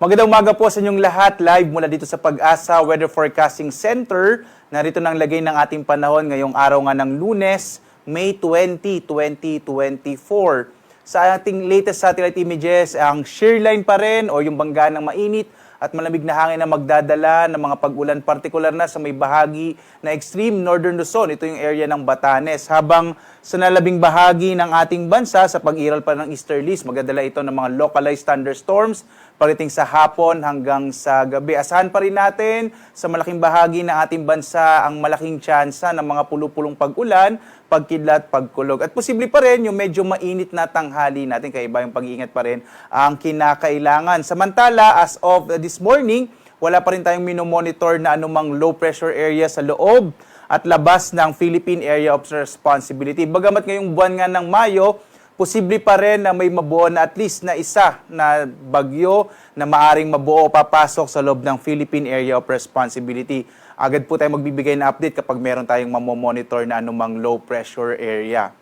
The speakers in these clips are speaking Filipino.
Magandang umaga po sa inyong lahat. Live mula dito sa Pag-asa Weather Forecasting Center. Narito nang lagay ng ating panahon ngayong araw nga ng Lunes, May 20, 2024. Sa ating latest satellite images, ang shear line pa rin o yung bangga ng mainit at malamig na hangin na magdadala ng mga pag-ulan, partikular na sa may bahagi na extreme northern Luzon. Ito yung area ng Batanes. Habang sa nalabing bahagi ng ating bansa, sa pag-iral pa ng easterlies, magdadala ito ng mga localized thunderstorms pagdating sa hapon hanggang sa gabi. Asahan pa rin natin sa malaking bahagi ng ating bansa ang malaking tsansa ng mga pulupulong pag-ulan, pagkidlat, pagkulog. At posible pa rin yung medyo mainit na tanghali natin, kaya iba yung pag-iingat pa rin ang kinakailangan. Samantala, as of this morning, wala pa rin tayong minomonitor na anumang low pressure area sa loob at labas ng Philippine Area of Responsibility. Bagamat ngayong buwan nga ng Mayo, posible pa rin na may mabuo na at least na isa na bagyo na maaring mabuo papasok sa loob ng Philippine Area of Responsibility. Agad po tayo magbibigay na update kapag meron tayong mamomonitor na anumang low pressure area.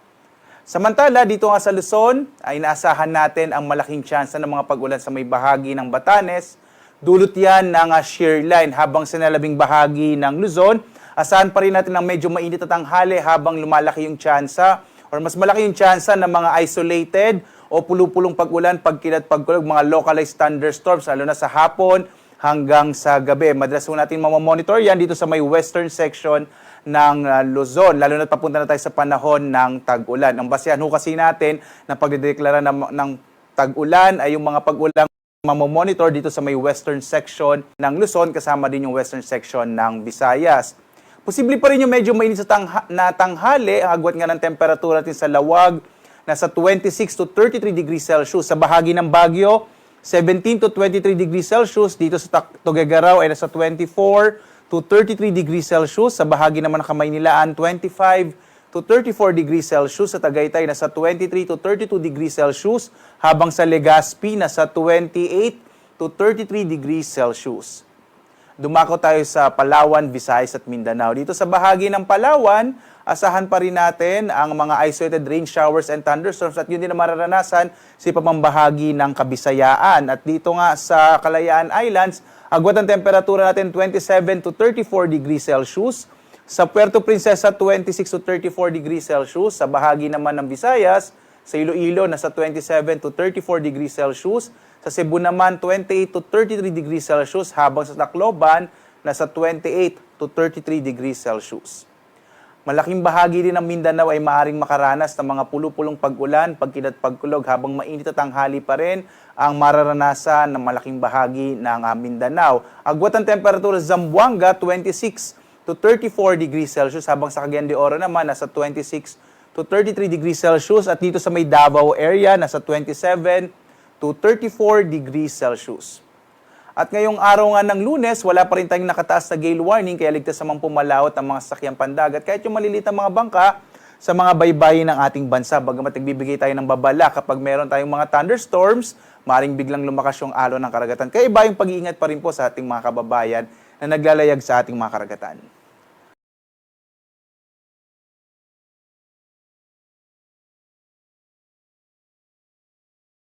Samantala, dito nga sa Luzon, ay inaasahan natin ang malaking tsansa ng mga pag-ulan sa may bahagi ng Batanes. Dulot yan ng shear line habang sa nalabing bahagi ng Luzon. Asahan pa rin natin ang medyo mainit at tanghali habang lumalaki yung tsansa or mas malaki yung tsansa ng mga isolated o pulupulong pag-ulan, pagkilat, pagkulog, mga localized thunderstorms, lalo na sa hapon hanggang sa gabi. Madalas po natin mamamonitor yan dito sa may western section ng Luzon, lalo na papunta na tayo sa panahon ng tag-ulan. Ang basehan ho kasi natin na pagdedeklara ng tag-ulan ay yung mga pag-ulang mamamonitor dito sa may western section ng Luzon, kasama din yung western section ng Visayas. Posible pa rin yung medyo mainit sa tanghali, ang agwat nga ng temperatura natin sa Lawag, nasa 26 to 33 degrees Celsius. Sa bahagi ng Baguio, 17 to 23 degrees Celsius. Dito sa Tuguegarao ay nasa 24 to 33 degrees Celsius. Sa bahagi naman ng Kamaynilaan, 25 to 34 degrees Celsius. Sa Tagaytay, nasa 23 to 32 degrees Celsius. Habang sa Legazpi, nasa 28 to 33 degrees Celsius. Dumako tayo sa Palawan, Visayas at Mindanao. Dito sa bahagi ng Palawan, asahan pa rin natin ang mga isolated rain showers and thunderstorms at yun din na mararanasan sa pamambahagi ng Kabisayaan. At dito nga sa Kalayaan Islands, agwat ang temperatura natin 27 to 34 degrees Celsius. Sa Puerto Princesa, 26 to 34 degrees Celsius. Sa bahagi naman ng Visayas, sa Iloilo, nasa 27 to 34 degrees Celsius. Sa Cebu naman, 28 to 33 degrees Celsius, habang sa Tacloban, nasa 28 to 33 degrees Celsius. Malaking bahagi din ng Mindanao ay maaring makaranas ng mga pulupulong pag-ulan, pagkilat, pagkulog, habang mainit at tanghali pa rin ang mararanasan ng malaking bahagi ng Mindanao. Agwat ang temperatura sa Zamboanga, 26 to 34 degrees Celsius, habang sa Cagayan de Oro naman, nasa 26 to 33 degrees Celsius, at dito sa may Davao area, nasa 27 to 34 degrees Celsius. At ngayong araw nga ng Lunes, wala pa rin tayong nakataas na gale warning, kaya ligtas namang pumalawot ang mga sasakyang pandagat kahit yung maliliit na mga bangka sa mga baybayin ng ating bansa. Bagamat nagbibigay tayo ng babala kapag meron tayong mga thunderstorms, maring biglang lumakas yung alon ng karagatan. Kaya iba yung pag-iingat pa rin po sa ating mga kababayan na naglalayag sa ating mga karagatan.